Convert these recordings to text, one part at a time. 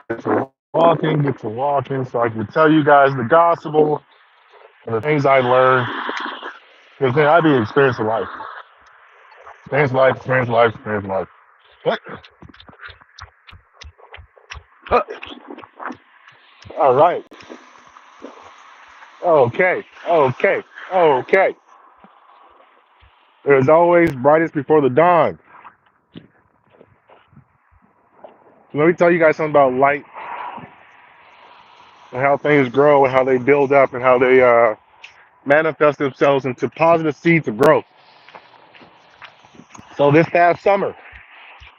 Get to walking, so I can tell you guys the gospel and the things I learned. Because then I be experiencing life, experience life. What? Uh, all right. Okay. Okay. There's always brightest before the dawn. So let me tell you guys something about light and how things grow and how they build up and how they manifest themselves into positive seeds of growth. So this past summer,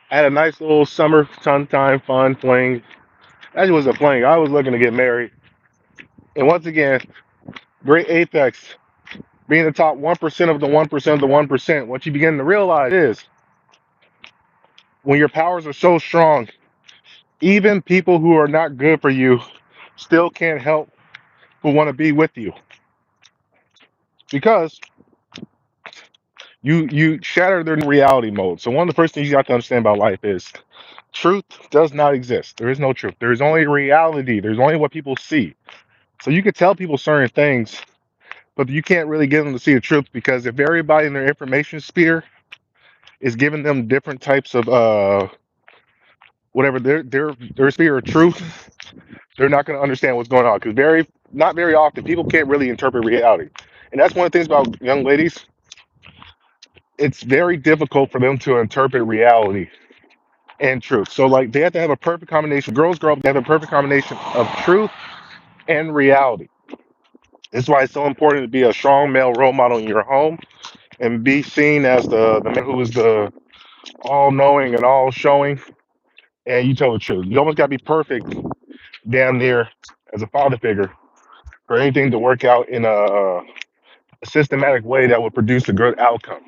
I had a nice little summer time fun fling. Actually, it was a fling. I was looking to get married. And once again, great apex, being the top 1% of the 1% of the 1%, what you begin to realize is when your powers are so strong, even people who are not good for you still can't help but want to be with you because you shatter their reality mode. So one of the first things you have to understand about life is truth does not exist. There is no truth. There is only reality. There's only what people see. So you can tell people certain things, but you can't really get them to see the truth because if everybody in their information sphere is giving them different types of whatever their sphere of truth, they're not going to understand what's going on because not very often people can't really interpret reality, and that's one of the things about young ladies. It's very difficult for them to interpret reality and truth. So like they have to have a perfect combination. Girls grow up, they have a perfect combination of truth and reality. This is why it's so important to be a strong male role model in your home and be seen as the man who is the all knowing and all showing. And you tell the truth. You almost got to be perfect damn near as a father figure for anything to work out in a systematic way that will produce a good outcome.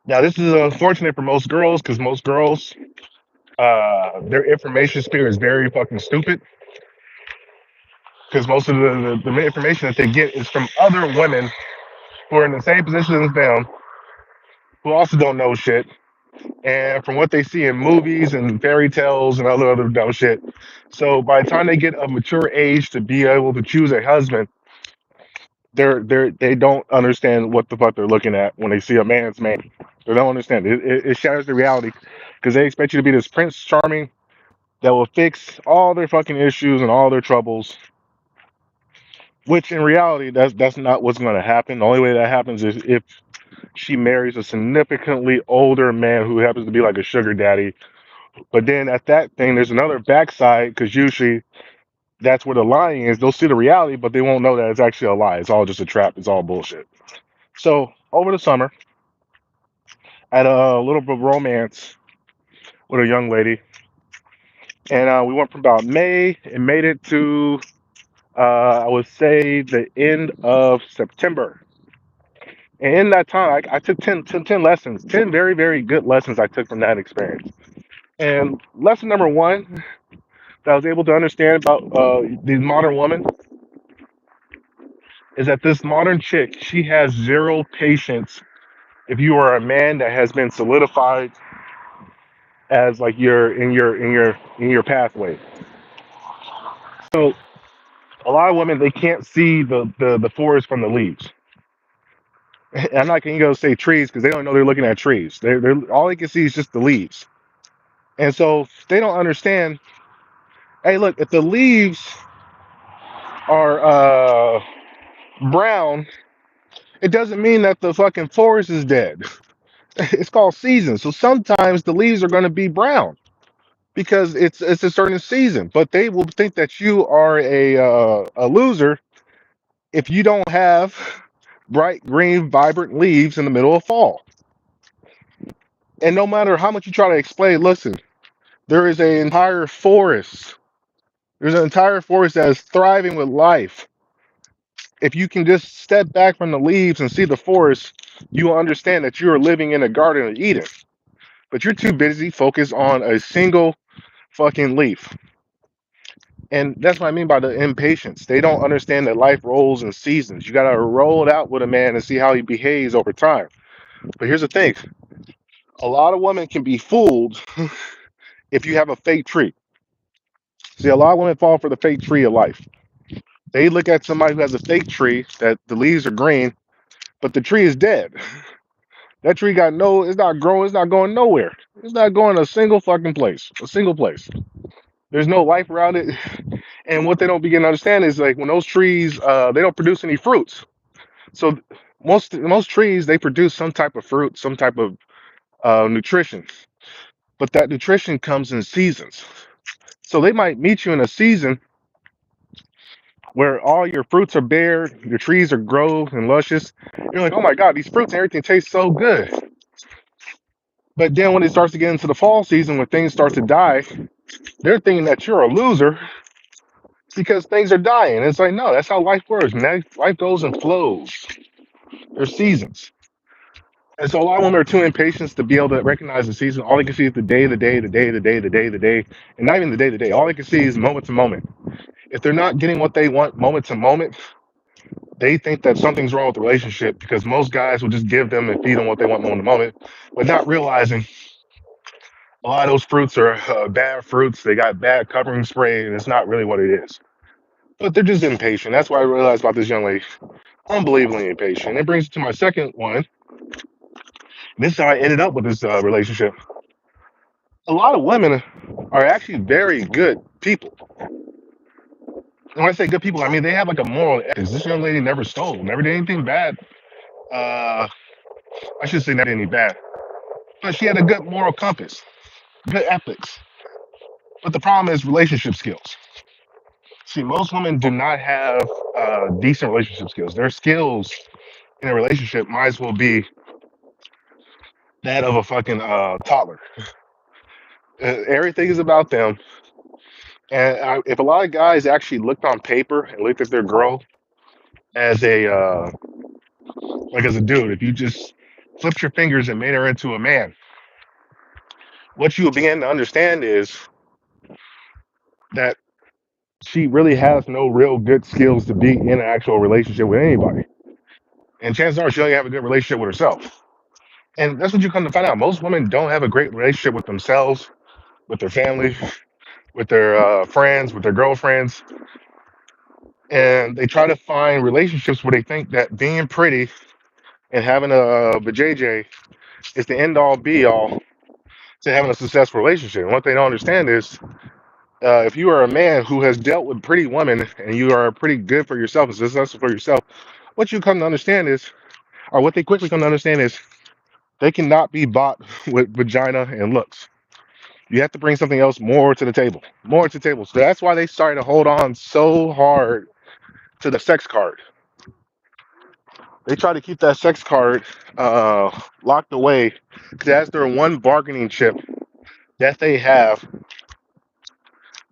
Now, this is unfortunate for most girls because most girls, their information sphere is very fucking stupid because most of the information that they get is from other women who are in the same position as them who also don't know shit. And from what they see in movies and fairy tales and other dumb shit. So by the time they get a mature age to be able to choose a husband, they don't understand what the fuck they're looking at when they see a man's man. They don't understand it shatters the reality because they expect you to be this prince charming that will fix all their fucking issues and all their troubles. Which in reality, that's not what's going to happen. The only way that happens is if she marries a significantly older man who happens to be like a sugar daddy. But then at that thing, there's another backside because usually that's where the lying is. They'll see the reality, but they won't know that it's actually a lie. It's all just a trap. It's all bullshit. So over the summer, I had a little bit of romance with a young lady, and we went from about May and made it to I would say the end of September. And in that time, I took 10 lessons, 10 very, very good lessons I took from that experience. And lesson number one that I was able to understand about the modern woman is that this modern chick, she has zero patience if you are a man that has been solidified as like your pathway. So a lot of women they can't see the forest from the leaves. I'm not gonna go say trees because they don't know they're looking at trees. They're all they can see is just the leaves. And so they don't understand. Hey, look, if the leaves are brown, it doesn't mean that the fucking forest is dead. It's called season. So sometimes the leaves are going to be brown because it's a certain season. But they will think that you are a loser if you don't have bright green, vibrant leaves in the middle of fall. And no matter how much you try to explain, listen, there is an entire forest. There's an entire forest that is thriving with life. If you can just step back from the leaves and see the forest, you will understand that you are living in a garden of Eden. But you're too busy focused on a single fucking leaf. And that's what I mean by the impatience. They don't understand that life rolls in seasons. You got to roll it out with a man and see how he behaves over time. But here's the thing a lot of women can be fooled if you have a fake tree. See, a lot of women fall for the fake tree of life. They look at somebody who has a fake tree that the leaves are green, but the tree is dead. That tree got no, it's not growing, it's not going nowhere. It's not going a single fucking place, a single place. There's no life around it. And what they don't begin to understand is like when those trees, they don't produce any fruits. So most trees they produce some type of fruit, some type of nutrition, but that nutrition comes in seasons. So they might meet you in a season where all your fruits are bare, your trees are grow and luscious. You're like, oh my god, these fruits and everything tastes so good. But then when it starts to get into the fall season, when things start to die, they're thinking that you're a loser because things are dying. It's like, no, that's how life works, man. Life goes and flows. There's seasons. And so a lot of women are too impatient to be able to recognize the season. All they can see is the day, the day, the day, the day, the day, the day, and not even the day to day. All they can see is moment to moment. If they're not getting what they want moment to moment, they think that something's wrong with the relationship because most guys will just give them and feed them what they want moment to moment, but not realizing a lot of those fruits are bad fruits. They got bad covering spray, and it's not really what it is. But they're just impatient. That's what I realized about this young lady. Unbelievably impatient. And it brings it to my second one. This is how I ended up with this relationship. A lot of women are actually very good people. And when I say good people, I mean they have like a moral ethics. This young lady never stole, never did anything bad. Uh, I should say never did any bad, but she had a good moral compass, good ethics. But the problem is relationship skills. See, most women do not have decent relationship skills. Their skills in a relationship might as well be that of a fucking toddler. Everything is about them. And if a lot of guys actually looked on paper and looked at their girl as a like as a dude, if you just flipped your fingers and made her into a man, what you will begin to understand is that she really has no real good skills to be in an actual relationship with anybody. And chances are she doesn't have a good relationship with herself. And that's what you come to find out. Most women don't have a great relationship with themselves, with their family, with their friends, with their girlfriends. And they try to find relationships where they think that being pretty and having a vajayjay is the end all be all to having a successful relationship. And what they don't understand is if you are a man who has dealt with pretty women and you are pretty good for yourself and successful for yourself, what you come to understand is, or what they quickly come to understand is, they cannot be bought with vagina and looks. You have to bring something else more to the table, more to the table. So that's why they started to hold on so hard to the sex card. They try to keep that sex card locked away because that's their one bargaining chip that they have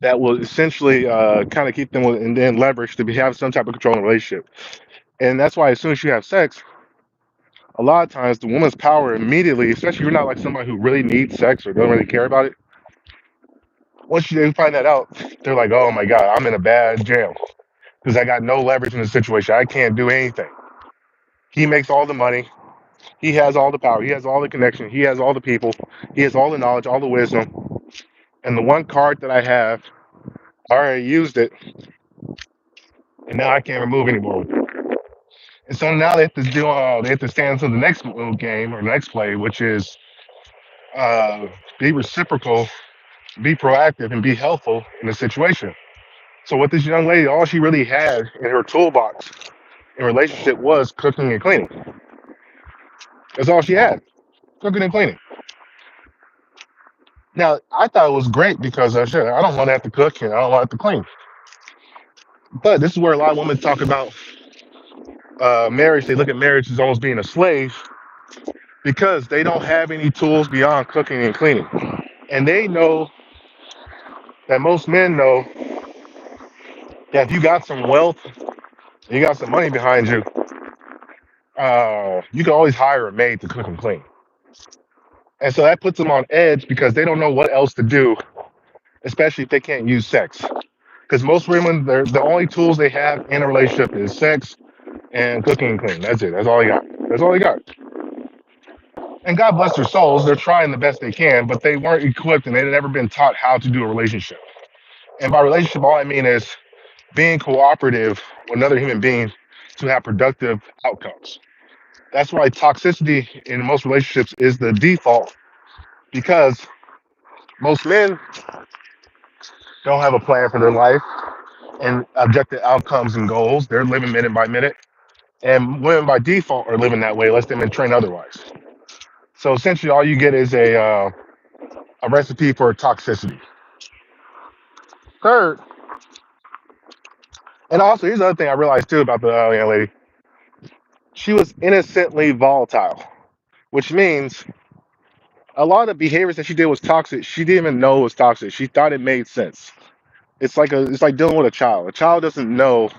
that will essentially kind of keep them with, and then leverage to have some type of control in the relationship. And that's why as soon as you have sex, a lot of times the woman's power immediately, especially if you're not like somebody who really needs sex or doesn't really care about it, once they find that out, they're like, oh my God, I'm in a bad jam because I got no leverage in the situation. I can't do anything. He makes all the money. He has all the power. He has all the connection. He has all the people. He has all the knowledge, all the wisdom. And the one card that I have, I already used it, and now I can't remove anymore with it. And so now they have to do. They have to stand to the next game or the next play, which is be reciprocal, be proactive, and be helpful in the situation. So with this young lady, all she really had in her toolbox in relationship was cooking and cleaning. That's all she had, cooking and cleaning. Now I thought it was great because shit, I don't want to have to cook and I don't want to have to clean. But this is where a lot of women talk about marriage. They look at marriage as almost being a slave because they don't have any tools beyond cooking and cleaning. And they know that most men know that if you got some wealth, you got some money behind you, you can always hire a maid to cook and clean. And so that puts them on edge because they don't know what else to do, especially if they can't use sex. Because most women, the only tools they have in a relationship is sex and cooking and cleaning. That's it. That's all they got. That's all they got. And God bless their souls, they're trying the best they can, but they weren't equipped and they'd never been taught how to do a relationship. And by relationship, all I mean is being cooperative with another human being to have productive outcomes. That's why toxicity in most relationships is the default, because most men don't have a plan for their life and objective outcomes and goals. They're living minute by minute. And women by default are living that way unless they've been trained otherwise. So essentially, all you get is a recipe for toxicity. Third, and also here's the other thing I realized too about the young lady. She was innocently volatile, which means a lot of the behaviors that she did was toxic. She didn't even know it was toxic. She thought it made sense. It's like dealing with a child. A child doesn't know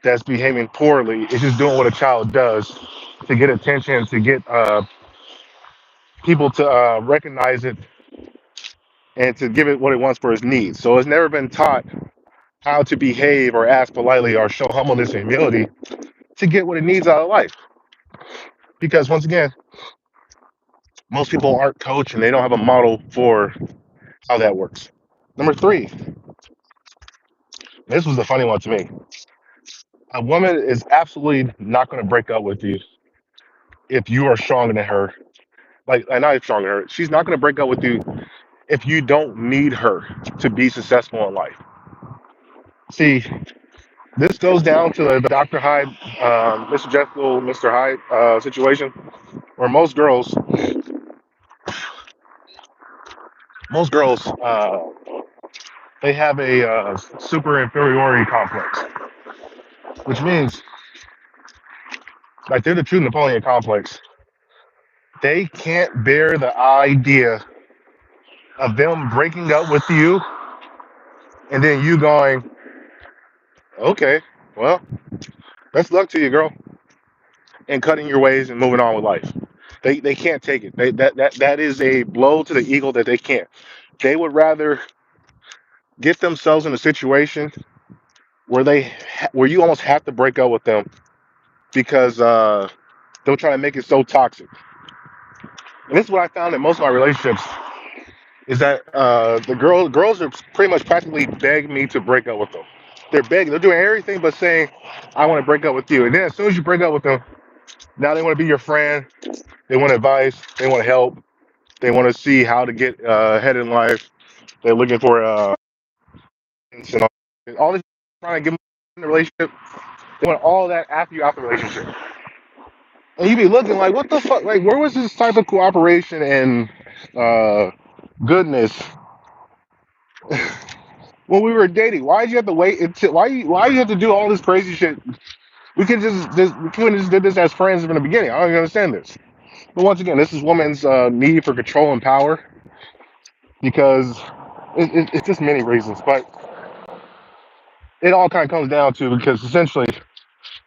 that's behaving poorly. It's just doing what a child does to get attention, to get people to recognize it, and to give it what it wants for its needs. So it's never been taught how to behave or ask politely or show humbleness and humility to get what it needs out of life. Because once again, most people aren't coached and they don't have a model for how that works. Number three, this was the funny one to me. A woman is absolutely not going to break up with you if you are stronger than her. Like, and not stronger than her. She's not going to break up with you if you don't need her to be successful in life. See, this goes down to the Dr. Hyde, Mr. Jekyll, Mr. Hyde situation, where most girls, they have a super inferiority complex, which means like they're the true Napoleon complex. They can't bear the idea of them breaking up with you and then you going, okay, well, best luck to you, girl, and cutting your ways and moving on with life. They can't take it. That is a blow to the ego that they can't. They would rather get themselves in a situation where where you almost have to break up with them because they'll try to make it so toxic. And this is what I found in most of my relationships is that the girls are pretty much practically begging me to break up with them. They're begging. They're doing everything but saying, "I want to break up with you." And then as soon as you break up with them, now they want to be your friend. They want advice. They want help. They want to see how to get ahead in life. They're looking for and all this trying to get in the relationship. They want all that after you out the relationship. And you be looking like, what the fuck? Like, where was this type of cooperation and goodness when we were dating? Why did you have to wait until? Why you have to do all this crazy shit? We could we could just did this as friends from the beginning. I don't even understand this. But once again, this is woman's need for control and power because it's just many reasons. But it all kind of comes down to because essentially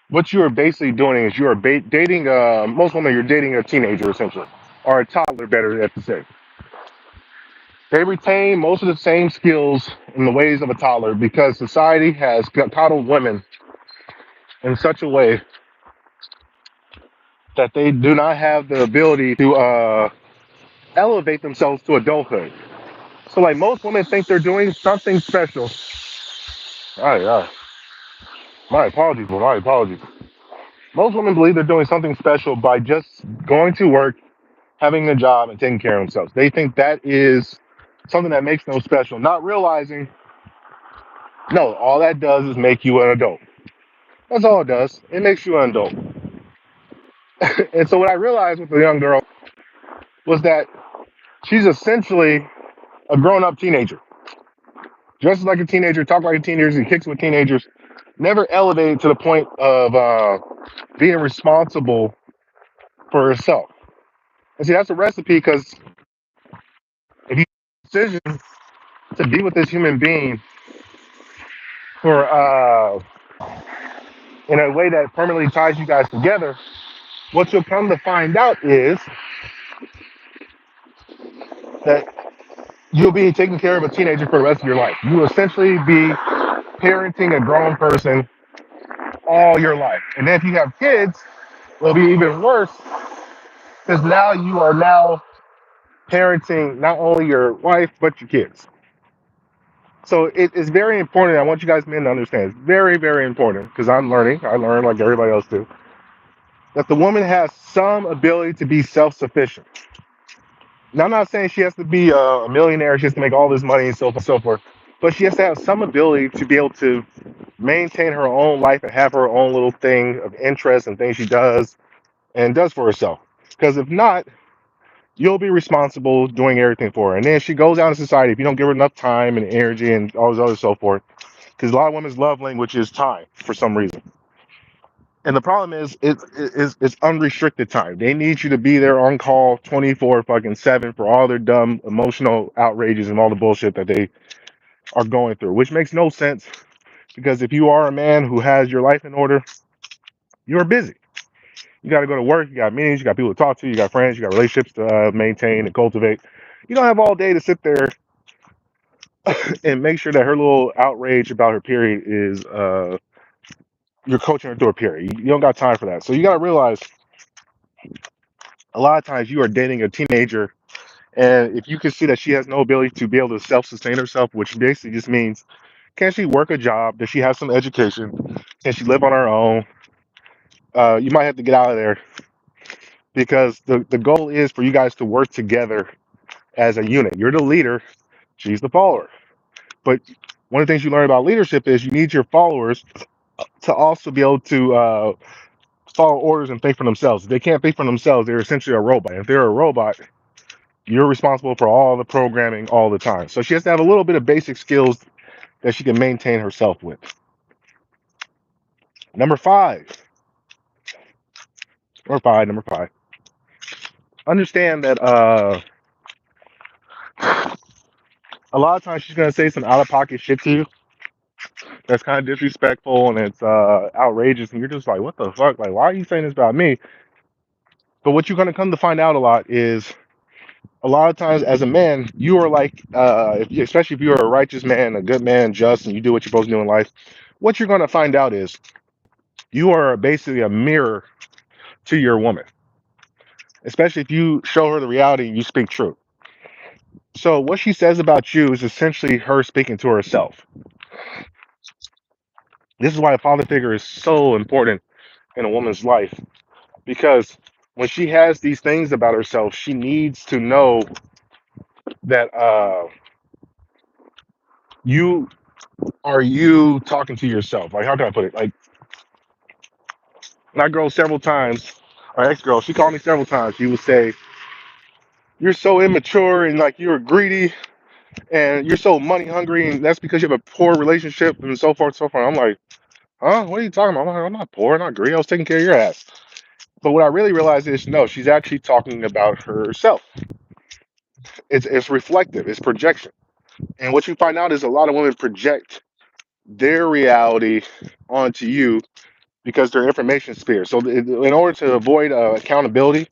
what you are basically doing is you are dating. Most women, you're dating a teenager essentially, or a toddler, better to say. They retain most of the same skills in the ways of a toddler because society has coddled women in such a way that they do not have the ability to elevate themselves to adulthood. So, like most women think they're doing something special. Ah, my apologies, my apologies. Most women believe they're doing something special by just going to work, having a job, and taking care of themselves. They think that is something that makes them special, not realizing no, all that does is make you an adult. That's all it does. It makes you an adult. And so what I realized with the young girl was that she's essentially a grown-up teenager. Dresses like a teenager, talks like a teenager, and kicks with teenagers. Never elevated to the point of being responsible for herself. And see, that's a recipe because if you make a decision to be with this human being for in a way that permanently ties you guys together, what you'll come to find out is that you'll be taking care of a teenager for the rest of your life. You will essentially be parenting a grown person all your life. And then if you have kids, it'll be even worse because now you are now parenting not only your wife but your kids. So it's very important. I want you guys men to understand. It's very, very important because I'm learning. I learn like everybody else do. That the woman has some ability to be self-sufficient. Now, I'm not saying she has to be a millionaire. She has to make all this money and so forth. But she has to have some ability to be able to maintain her own life and have her own little thing of interest and things she does and does for herself. Because if not, you'll be responsible doing everything for her. And then she goes out in society if you don't give her enough time and energy and all this other so forth. Because a lot of women's love language is time for some reason. And the problem is, it's unrestricted time. They need you to be there on call 24 fucking 7 for all their dumb emotional outrages and all the bullshit that they are going through, which makes no sense because if you are a man who has your life in order, you're busy. You got to go to work, you got meetings, you got people to talk to, you got friends, you got relationships to maintain and cultivate. You don't have all day to sit there and make sure that her little outrage about her period is you're coaching her through a period. You don't got time for that. So you got to realize a lot of times you are dating a teenager, and if you can see that she has no ability to be able to self-sustain herself, which basically just means can she work a job? Does she have some education? Can she live on her own? You might have to get out of there because the goal is for you guys to work together as a unit. You're the leader, she's the follower. But one of the things you learn about leadership is you need your followers to also be able to follow orders and think for themselves. If they can't think for themselves, they're essentially a robot. If they're a robot, you're responsible for all the programming all the time. So she has to have a little bit of basic skills that she can maintain herself with. Number five. Number five. Understand that a lot of times she's gonna say some out of pocket shit to you that's kind of disrespectful and it's outrageous, and you're just like, what the fuck? Like, why are you saying this about me? But what you're gonna come to find out a lot is a lot of times as a man, you are like, especially if you're a righteous man, a good man, just, and you do what you're supposed to do in life. What you're gonna find out is you are basically a mirror to your woman, especially if you show her the reality and you speak truth. So what she says about you is essentially her speaking to herself. This is why a father figure is so important in a woman's life because when she has these things about herself, she needs to know that you are you talking to yourself. Like how can I put it? Like my girl several times, our ex girl, she called me several times. She would say, "You're so immature and like you're greedy and you're so money hungry, and that's because you have a poor relationship and so forth, so forth." I'm like, huh? What are you talking about? I'm not poor, I'm not greedy. I was taking care of your ass. But what I really realized is no, she's actually talking about herself. It's reflective, it's projection. And what you find out is a lot of women project their reality onto you because they're information spheres. So in order to avoid accountability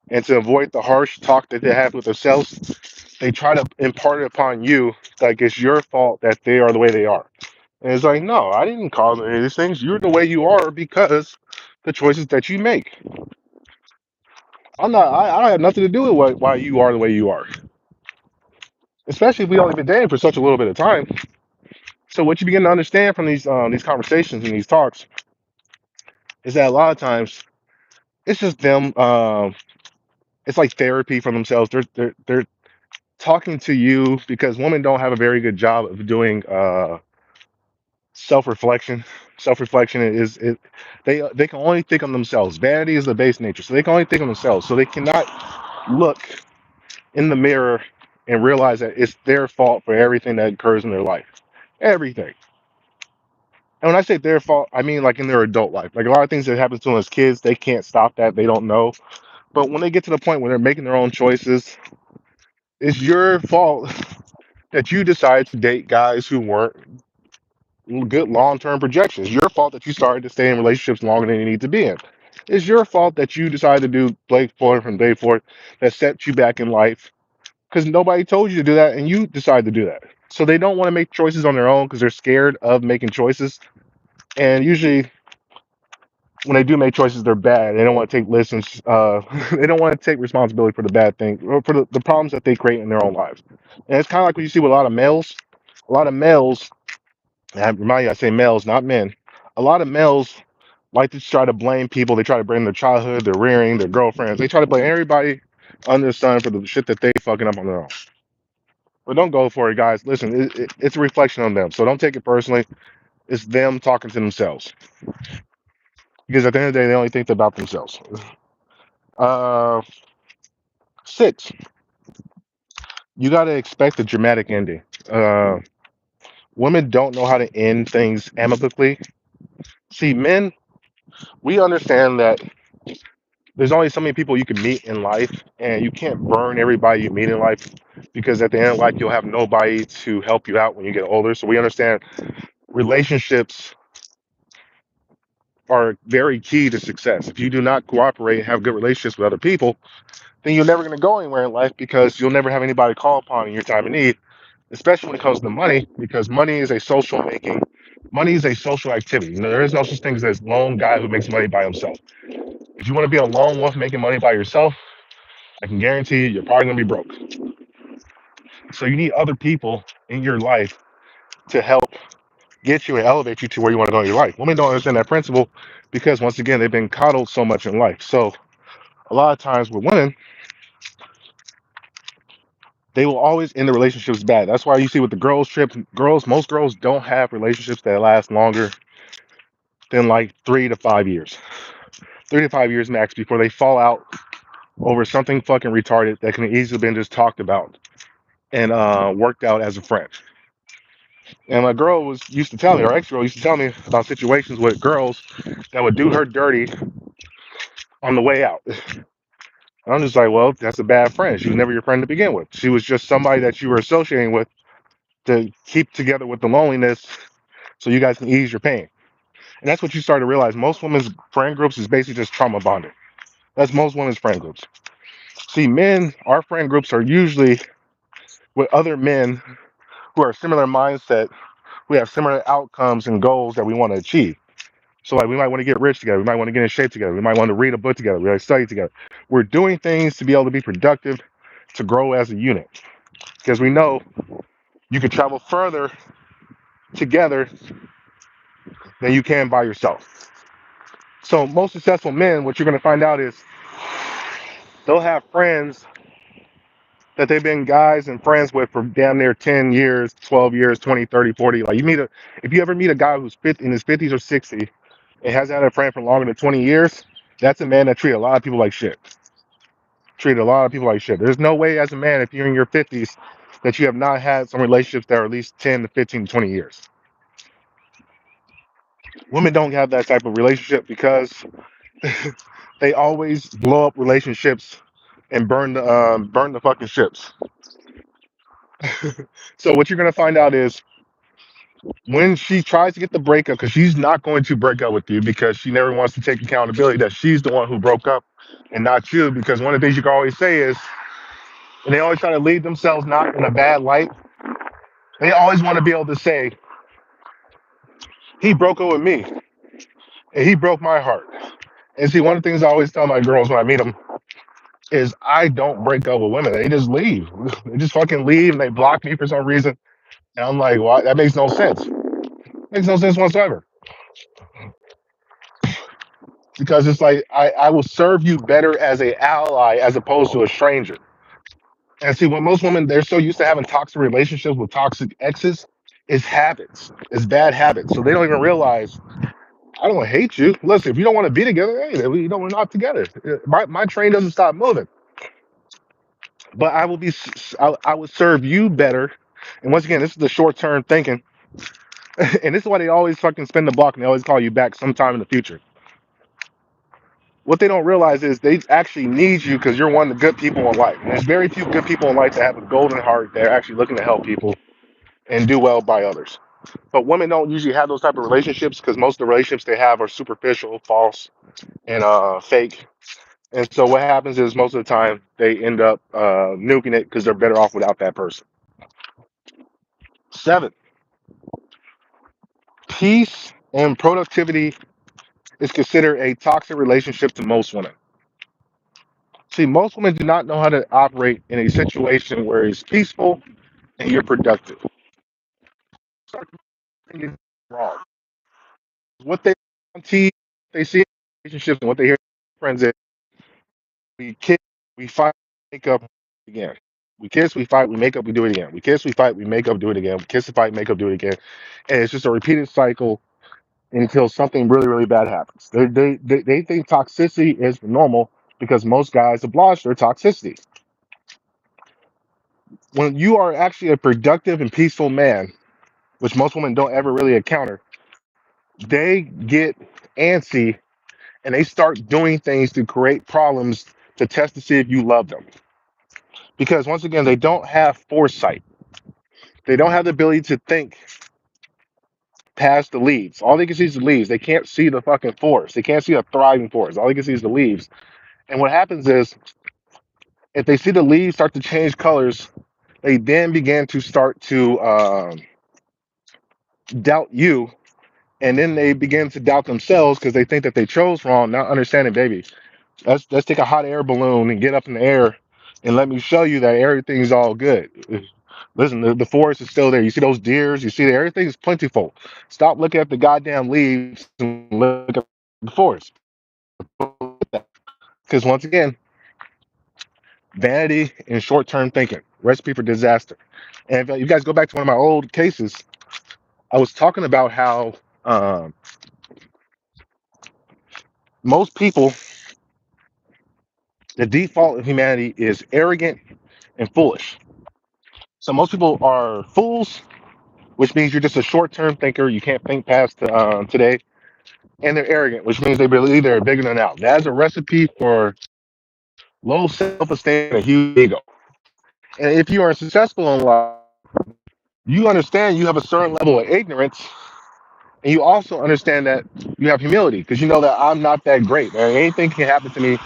and to avoid the harsh talk that they have with themselves, they try to impart it upon you like it's your fault that they are the way they are. And it's like, no, I didn't cause any of these things. You're the way you are because the choices that you make. I'm not. I don't have nothing to do with why you are the way you are. Especially if we only been dating for such a little bit of time. So what you begin to understand from these conversations and these talks is that a lot of times it's just them. It's like therapy for themselves. They're talking to you because women don't have a very good job of doing self reflection. Self reflection is it. They can only think of themselves. Vanity is the base nature, so they can only think of themselves. So they cannot look in the mirror and realize that it's their fault for everything that occurs in their life. Everything. And when I say their fault, I mean like in their adult life. Like a lot of things that happen to them as kids, they can't stop that. They don't know. But when they get to the point where they're making their own choices, it's your fault that you decided to date guys who weren't good long-term projections. Your fault that you started to stay in relationships longer than you need to be in. It's your fault that you decided to do Blake Ford from day forth that set you back in life because nobody told you to do that and you decided to do that. So they don't want to make choices on their own because they're scared of making choices. And usually when they do make choices, they're bad. They don't want to take listens. They don't want to take responsibility for the bad thing or for the problems that they create in their own lives. And it's kind of like what you see with a lot of males. A lot of males, and I remind you, I say males, not men. A lot of males like to try to blame people. They try to blame their childhood, their rearing, their girlfriends. They try to blame everybody under the sun for the shit that they fucking up on their own. But don't go for it, guys. Listen, it's a reflection on them. So don't take it personally. It's them talking to themselves. Because at the end of the day, they only think about themselves. Uh, 6, you got to expect a dramatic ending. Uh, Women don't know how to end things amicably. See, men, we understand that there's only so many people you can meet in life, and you can't burn everybody you meet in life because at the end of life, you'll have nobody to help you out when you get older. So we understand relationships are very key to success. If you do not cooperate and have good relationships with other people, then you're never going to go anywhere in life because you'll never have anybody to call upon in your time of need, especially when it comes to money, because money is a social making. Money is a social activity. You know, there is no such thing as this lone guy who makes money by himself. If you want to be a lone wolf making money by yourself, I can guarantee you, you're probably going to be broke. So you need other people in your life to help get you and elevate you to where you want to go in your life. Women don't understand that principle because once again, they've been coddled so much in life. So a lot of times with women, they will always end the relationships bad. That's why you see with the girls trip, most girls don't have relationships that last longer than like 3 to 5 years. 3 to 5 years max before they fall out over something fucking retarded that can easily been just talked about and worked out as a friend. And my girl was used to tell me, or ex-girl used to tell me about situations with girls that would do her dirty on the way out. I'm just like, well, that's a bad friend. She was never your friend to begin with. She was just somebody that you were associating with to keep together with the loneliness so you guys can ease your pain. And that's what you start to realize. Most women's friend groups is basically just trauma bonding. That's most women's friend groups. See, men, our friend groups are usually with other men who are similar mindset, who have similar outcomes and goals that we want to achieve. So like we might want to get rich together, we might want to get in shape together, we might want to read a book together, we might study together. We're doing things to be able to be productive, to grow as a unit. Because we know you can travel further together than you can by yourself. So most successful men, what you're gonna find out is they'll have friends that they've been guys and friends with for damn near 10 years, 12 years, 20, 30, 40. Like if you ever meet a guy who's in his 50s or 60 and hasn't had a friend for longer than 20 years, that's a man that treats a lot of people like shit. Treated a lot of people like shit. There's no way as a man, if you're in your 50s, that you have not had some relationships that are at least 10 to 15 to 20 years. Women don't have that type of relationship because they always blow up relationships and burn the fucking ships. So what you're gonna find out is when she tries to get the breakup, because she's not going to break up with you because she never wants to take accountability that she's the one who broke up and not you. Because one of the things you can always say is, and they always try to leave themselves not in a bad light. They always want to be able to say, he broke up with me and he broke my heart. And see, one of the things I always tell my girls when I meet them is I don't break up with women. They just leave. They just fucking leave and they block me for some reason. And I'm like, well, that makes no sense. Makes no sense whatsoever. Because it's like I will serve you better as a ally as opposed to a stranger. And see, when most women they're so used to having toxic relationships with toxic exes, it's habits, it's bad habits. So they don't even realize I don't hate you. Listen, if you don't want to be together, hey, we're not together. My train doesn't stop moving. But I would serve you better. And once again, this is the short term thinking, and this is why they always fucking spin the block and they always call you back sometime in the future. What they don't realize is they actually need you because you're one of the good people in life. And there's very few good people in life that have a golden heart. They're actually looking to help people and do well by others. But women don't usually have those type of relationships because most of the relationships they have are superficial, false, and fake. And so what happens is most of the time they end up nuking it because they're better off without that person. 7, peace and productivity is considered a toxic relationship to most women. See, most women do not know how to operate in a situation where it's peaceful and you're productive. start thinking wrong. What they on TV, they see in relationships, and what they hear from friends is we kiss, we fight, make up again. We kiss, we fight, we make up, we do it again. We kiss, we fight, we make up, do it again. We kiss, we fight, make up, do it again. And it's just a repeated cycle until something really, really bad happens. They think toxicity is normal because most guys oblige their toxicity. When you are actually a productive and peaceful man, which most women don't ever really encounter, they get antsy and they start doing things to create problems to test to see if you love them. Because once again, they don't have foresight. They don't have the ability to think past the leaves. All they can see is the leaves. They can't see the fucking forest. They can't see a thriving forest. All they can see is the leaves. And what happens is, if they see the leaves start to change colors, they then begin to start to doubt you. And then they begin to doubt themselves because they think that they chose wrong, not understanding, baby. Let's take a hot air balloon and get up in the air and let me show you that everything's all good. Listen, the forest is still there. You see those deers, you see that everything's plentiful. Stop looking at the goddamn leaves and look at the forest. Because once again, vanity and short-term thinking, recipe for disaster. And if you guys go back to one of my old cases, I was talking about how most people, the default of humanity is arrogant and foolish. So most people are fools, which means you're just a short-term thinker. You can't think past today. And they're arrogant, which means they believe they're bigger than now. That's a recipe for low self-esteem and a huge ego. And if you are successful in life, you understand you have a certain level of ignorance, and you also understand that you have humility because you know that I'm not that great. Man. Anything can happen to me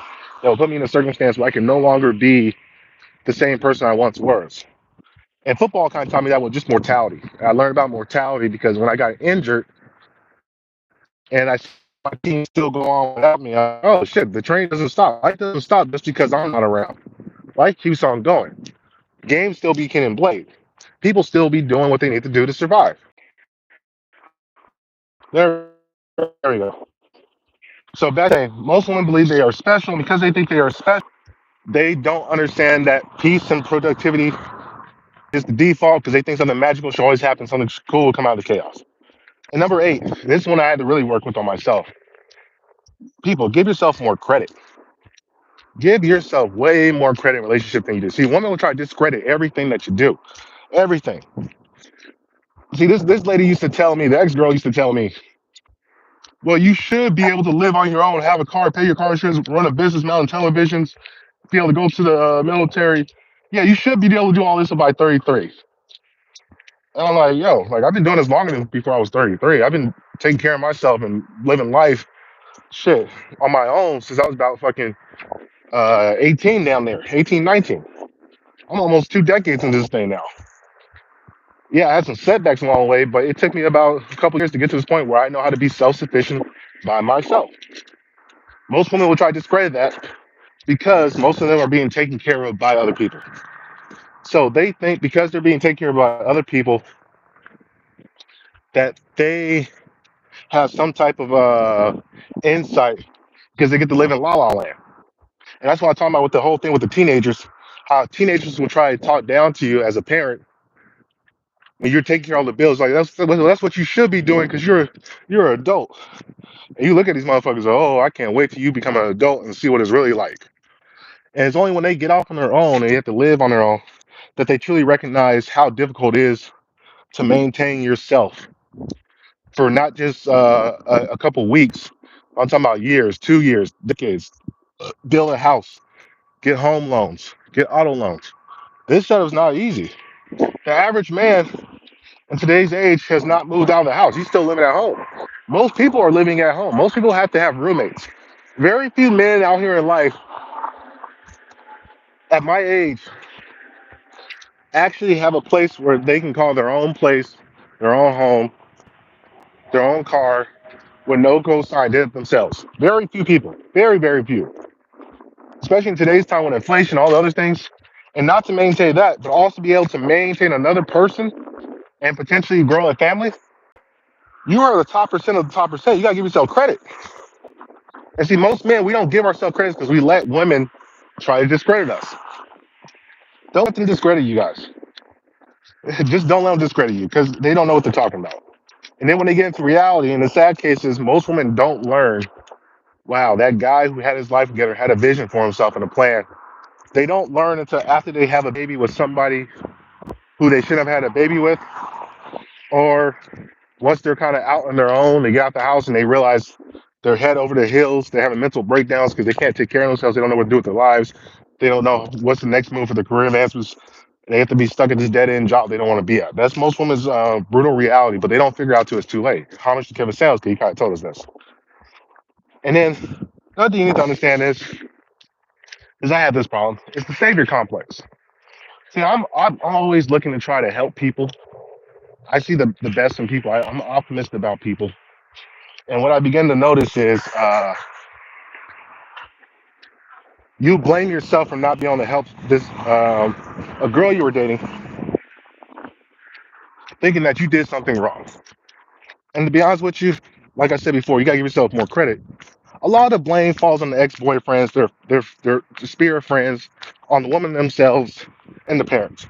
that will put me in a circumstance where I can no longer be the same person I once was. And football kind of taught me that with just mortality. I learned about mortality because when I got injured and I my team still go on without me, oh shit, the train doesn't stop. Life doesn't stop just because I'm not around. Life keeps on going. Games still be Ken and Blade. People still be doing what they need to do to survive. There, there we go. So back then, most women believe they are special, and because they think they are special, they don't understand that peace and productivity is the default because they think something magical should always happen, something cool will come out of the chaos. And number 8, this one I had to really work with on myself. People, give yourself more credit. Give yourself way more credit in relationship than you do. See, women will try to discredit everything that you do. Everything. See, this lady used to tell me, the ex-girl used to tell me, well, you should be able to live on your own, have a car, pay your car insurance, run a business, mount televisions, be able to go to the military. Yeah, you should be able to do all this by 33. And I'm like, yo, like I've been doing this longer than before I was 33. I've been taking care of myself and living life, shit, on my own since I was about fucking 18 down there, 18, 19. I'm almost 2 decades into this thing now. Yeah, I had some setbacks along the way, but it took me about a couple years to get to this point where I know how to be self-sufficient by myself. Most women will try to discredit that because most of them are being taken care of by other people. So they think because they're being taken care of by other people that they have some type of insight because they get to live in la la land. And that's what I'm talking about with the whole thing with the teenagers. How teenagers will try to talk down to you as a parent when you're taking care of all the bills. Like that's what you should be doing because you're an adult. And you look at these motherfuckers, oh, I can't wait till you become an adult and see what it's really like. And it's only when they get off on their own and they have to live on their own that they truly recognize how difficult it is to maintain yourself for not just a couple weeks. I'm talking about years, 2 years, decades. Build a house, get home loans, get auto loans. This stuff is not easy. The average man in today's age has not moved out of the house. He's still living at home. Most people are living at home. Most people have to have roommates. Very few men out here in life at my age actually have a place where they can call their own place, their own home, their own car, with no co-sign, did it themselves. Very few people. Very, very few. Especially in today's time with inflation, all the other things. And not to maintain that, but also be able to maintain another person and potentially grow a family, you are the top percent of the top percent. You gotta give yourself credit. And see, most men, we don't give ourselves credit because we let women try to discredit us. Don't let them discredit you guys. Just don't let them discredit you because they don't know what they're talking about. And then when they get into reality, in the sad case is most women don't learn. Wow, that guy who had his life together had a vision for himself and a plan. They don't learn until after they have a baby with somebody who they shouldn't have had a baby with, or once they're kind of out on their own, they get out the house and they realize they're head over the hills. They're having mental breakdowns because they can't take care of themselves. They don't know what to do with their lives. They don't know what's the next move for their career advancements. They have to be stuck at this dead end job they don't want to be at. That's most women's brutal reality, but they don't figure out till it's too late. How much did Kevin Sales? Because he kind of told us this. And then another thing you need to understand is I have this problem. It's the savior complex. See, I'm always looking to try to help people. I see the best in people. I'm optimistic about people. And what I begin to notice is you blame yourself for not being able to help this a girl you were dating, thinking that you did something wrong. And to be honest with you, like I said before, you gotta give yourself more credit. A lot of the blame falls on the ex-boyfriends, their spirit friends, on the woman themselves, and the parents.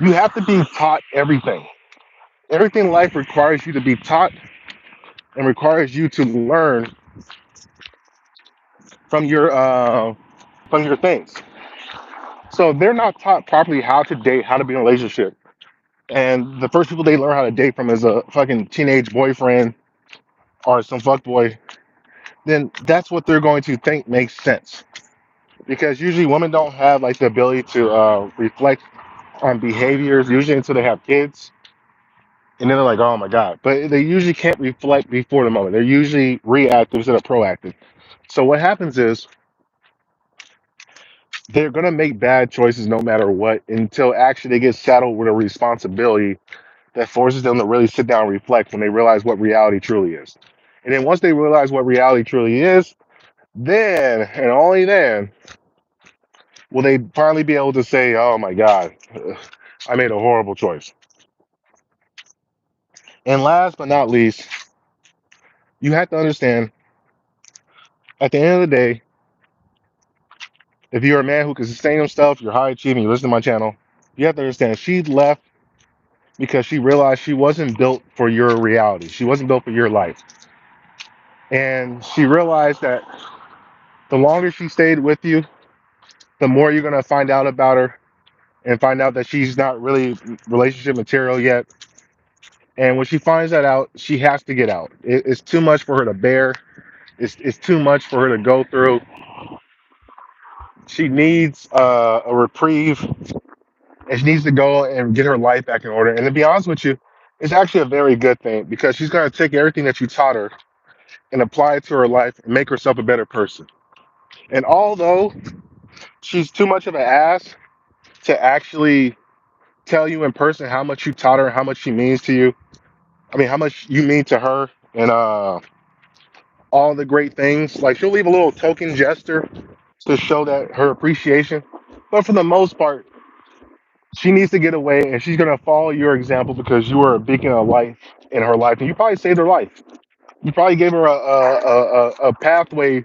You have to be taught everything. Everything in life requires you to be taught and requires you to learn from your things. So they're not taught properly how to date, how to be in a relationship. And the first people they learn how to date from is a fucking teenage boyfriend or some fuckboy, then that's what they're going to think makes sense. Because usually women don't have like the ability to reflect on behaviors usually until they have kids, and then they're like, oh my god. But they usually can't reflect before the moment. They're usually reactive instead of proactive. So what happens is they're gonna make bad choices no matter what until actually they get saddled with a responsibility that forces them to really sit down and reflect when they realize what reality truly is. And then once they realize what reality truly is, then and only then will they finally be able to say, "Oh my God, I made a horrible choice." And last but not least, you have to understand at the end of the day, if you're a man who can sustain himself, you're high achieving, you listen to my channel, you have to understand she left because she realized she wasn't built for your reality. She wasn't built for your life. And she realized that the longer she stayed with you, the more you're going to find out about her and find out that she's not really relationship material yet. And when she finds that out, she has to get out. It's too much for her to bear. It's too much for her to go through. She needs a reprieve, and she needs to go and get her life back in order. And to be honest with you, it's actually a very good thing because she's going to take everything that you taught her and apply it to her life and make herself a better person. And although she's too much of an ass to actually tell you in person how much you taught her, how much she means to you, I mean, how much you mean to her, and all the great things. Like she'll leave a little token gesture to show that her appreciation. But for the most part, she needs to get away, and she's gonna follow your example because you were a beacon of light in her life, and you probably saved her life. You probably gave her a pathway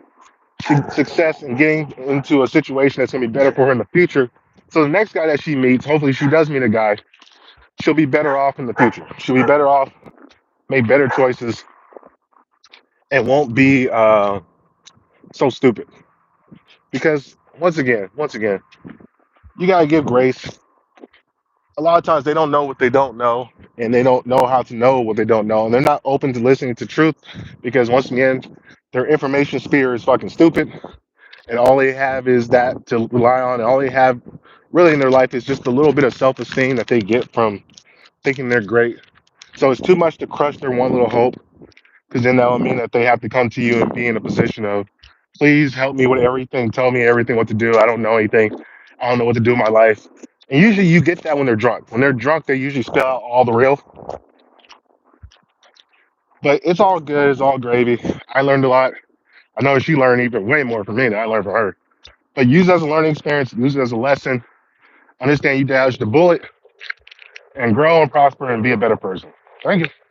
to success and getting into a situation that's gonna be better for her in the future. So the next guy that she meets, hopefully she does meet a guy, she'll be better off in the future. She'll be better off, make better choices, and won't be so stupid. Because once again, you gotta give grace. A lot of times they don't know what they don't know, and they don't know how to know what they don't know, and they're not open to listening to truth because once again, their information sphere is fucking stupid, and all they have is that to rely on, and all they have really in their life is just a little bit of self-esteem that they get from thinking they're great. So it's too much to crush their one little hope, because then that will mean that they have to come to you and be in a position of, please help me with everything, tell me everything what to do. I don't know anything. I don't know what to do in my life. And usually you get that when they're drunk. When they're drunk, they usually spell out all the real. But it's all good. It's all gravy. I learned a lot. I know she learned even way more from me than I learned from her. But use it as a learning experience. Use it as a lesson. Understand you dodged the bullet and grow and prosper and be a better person. Thank you.